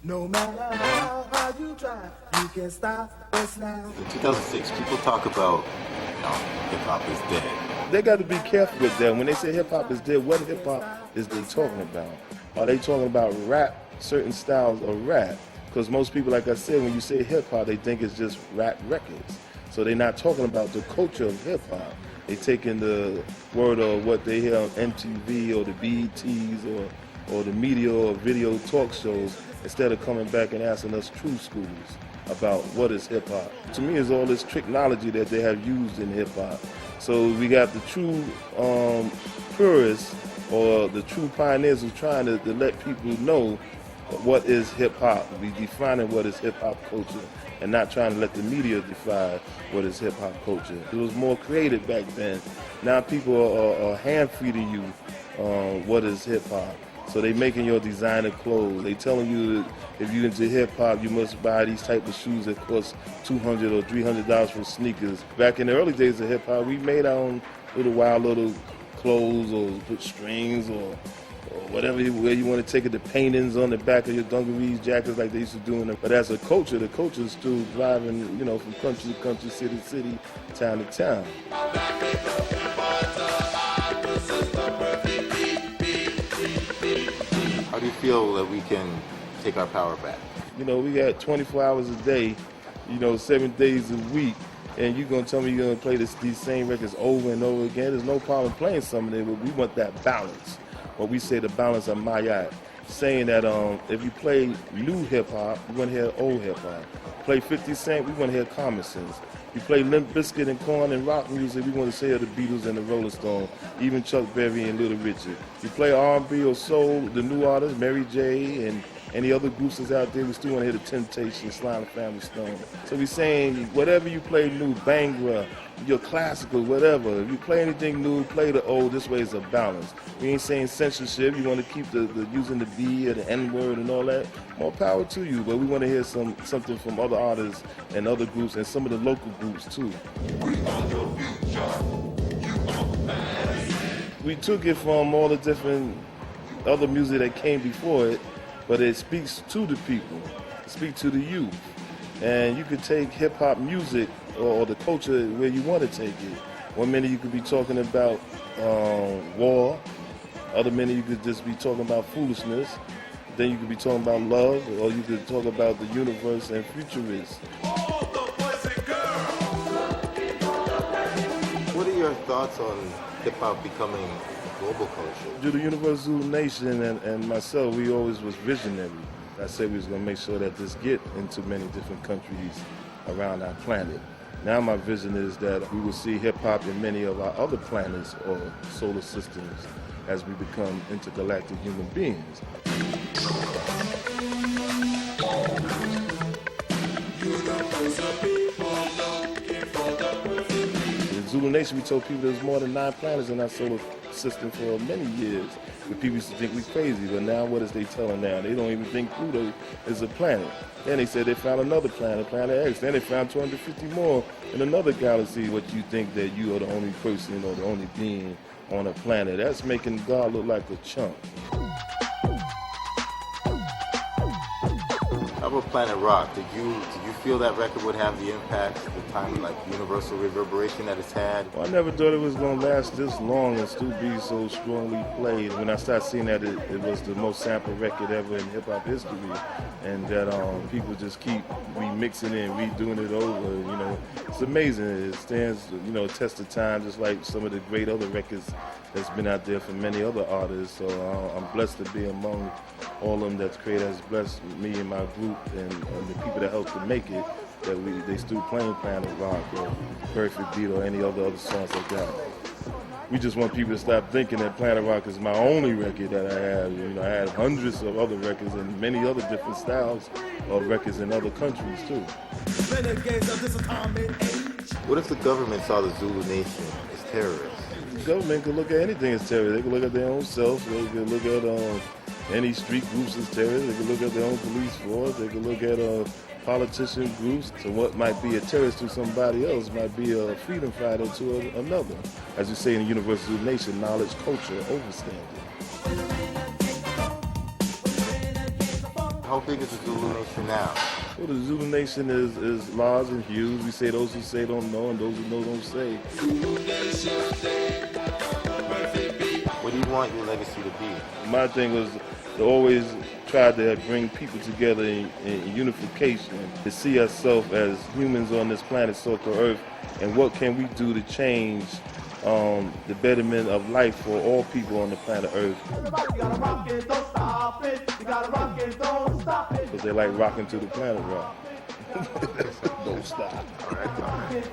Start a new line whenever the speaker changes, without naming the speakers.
No matter how hard you try, you can't stop us now.
In 2006, people talk about, hip-hop is dead.
They got to be careful with that. When they say hip-hop is dead, what hip-hop is they talking about? Are they talking about rap, certain styles of rap? Because most people, like I said, when you say hip-hop, they think it's just rap records. So they're not talking about the culture of hip-hop. They taking the word of what they hear on MTV or the BETs or the media or video talk shows, instead of coming back and asking us true schools about what is hip-hop. To me, it's all this technology that they have used in hip-hop. So we got the true purists or the true pioneers who are trying to let people know what is hip-hop. We defining what is hip-hop culture and not trying to let the media define what is hip-hop culture. It was more creative back then. Now people are hand-feeding you what is hip-hop. So they making your designer clothes. They telling you that if you're into hip-hop, you must buy these type of shoes that cost $200 or $300 for sneakers. Back in the early days of hip-hop, we made our own little clothes or put strings or whatever way you want to take it, the paintings on the back of your dungarees, jackets like they used to do in them. But as a culture, the culture is still driving, from country to country, city to city, town to town.
How do you feel that we can take our power back?
We got 24 hours a day, 7 days a week, and you're going to tell me you're going to play these same records over and over again. There's no problem playing some of them, but we want that balance. What we say the balance of Mayat, saying that if you play new hip-hop, we want to hear old hip-hop. Play 50 Cent, we want to hear Common Sense. You play Limp Bizkit and Korn and rock music, we want to say the Beatles and the Rolling Stones, even Chuck Berry and Little Richard. You play R&B or soul, the new artists, Mary J. and any other groups that's out there, we still want to hear the Temptations, Sly and Family Stone. So we're saying whatever you play new, Bhangra, your classical, whatever. If you play anything new, play the old. This way is a balance. We ain't saying censorship. You want to keep the using the B or the N-word and all that. More power to you. But we want to hear something from other artists and other groups and some of the local groups too. We took it from all the different other music that came before it, but it speaks to the people. It speaks to the youth. And you could take hip-hop music or the culture where you want to take it. One minute you could be talking about war. Other minute you could just be talking about foolishness. Then you could be talking about love, or you could talk about the universe and futurists.
What are your thoughts on hip-hop becoming a global culture?
Through the Universal Zulu Nation and myself, we always was visionary. I said we was going to make sure that this get into many different countries around our planet. Now my vision is that we will see hip-hop in many of our other planets or solar systems as we become intergalactic human beings. In Zulu Nation, we told people there's more than 9 planets in our solar system for many years. But people used to think we crazy, but now what is they telling now? They don't even think Pluto is a planet. Then they said they found another planet, Planet X. Then they found 250 more in another galaxy. What you think that you are the only person or the only being on a planet? That's making God look like a chump.
How about Planet Rock? Did you feel that record would have the impact at the time, like universal reverberation that it's had?
Well, I never thought it was going to last this long and still be so strongly played. When I started seeing that it was the most sampled record ever in hip-hop history, and that people just keep remixing it and redoing it over, It's amazing. It stands, a test of time, just like some of the great other records that's been out there for many other artists. So I'm blessed to be among all of them that's created, has blessed me and my group and the people that helped to make it, that they still playing Planet Rock or Perfect Beat or any other songs like that. We just want people to stop thinking that Planet Rock is my only record that I have. I had hundreds of other records and many other different styles of records in other countries too.
What if the government saw the Zulu Nation as terrorists?
The government could look at anything as terrorists. They could look at their own self. They could look at any street groups as terrorists. They could look at their own police force. They could look at politician groups. So what might be a terrorist to somebody else might be a freedom fighter to another. As we say in the Universal Zulu Nation, knowledge, culture, overstanding.
How big is the Zulu Nation now?
Well, the Zulu Nation is large and huge. We say those who say don't know, and those who know don't say.
What do you want your legacy to be?
My thing was to always try to bring people together in unification, to see ourselves as humans on this planet, so-called Earth, and what can we do to change the betterment of life for all people on the planet Earth. Because they like rocking to the planet rock. Don't stop.
All right.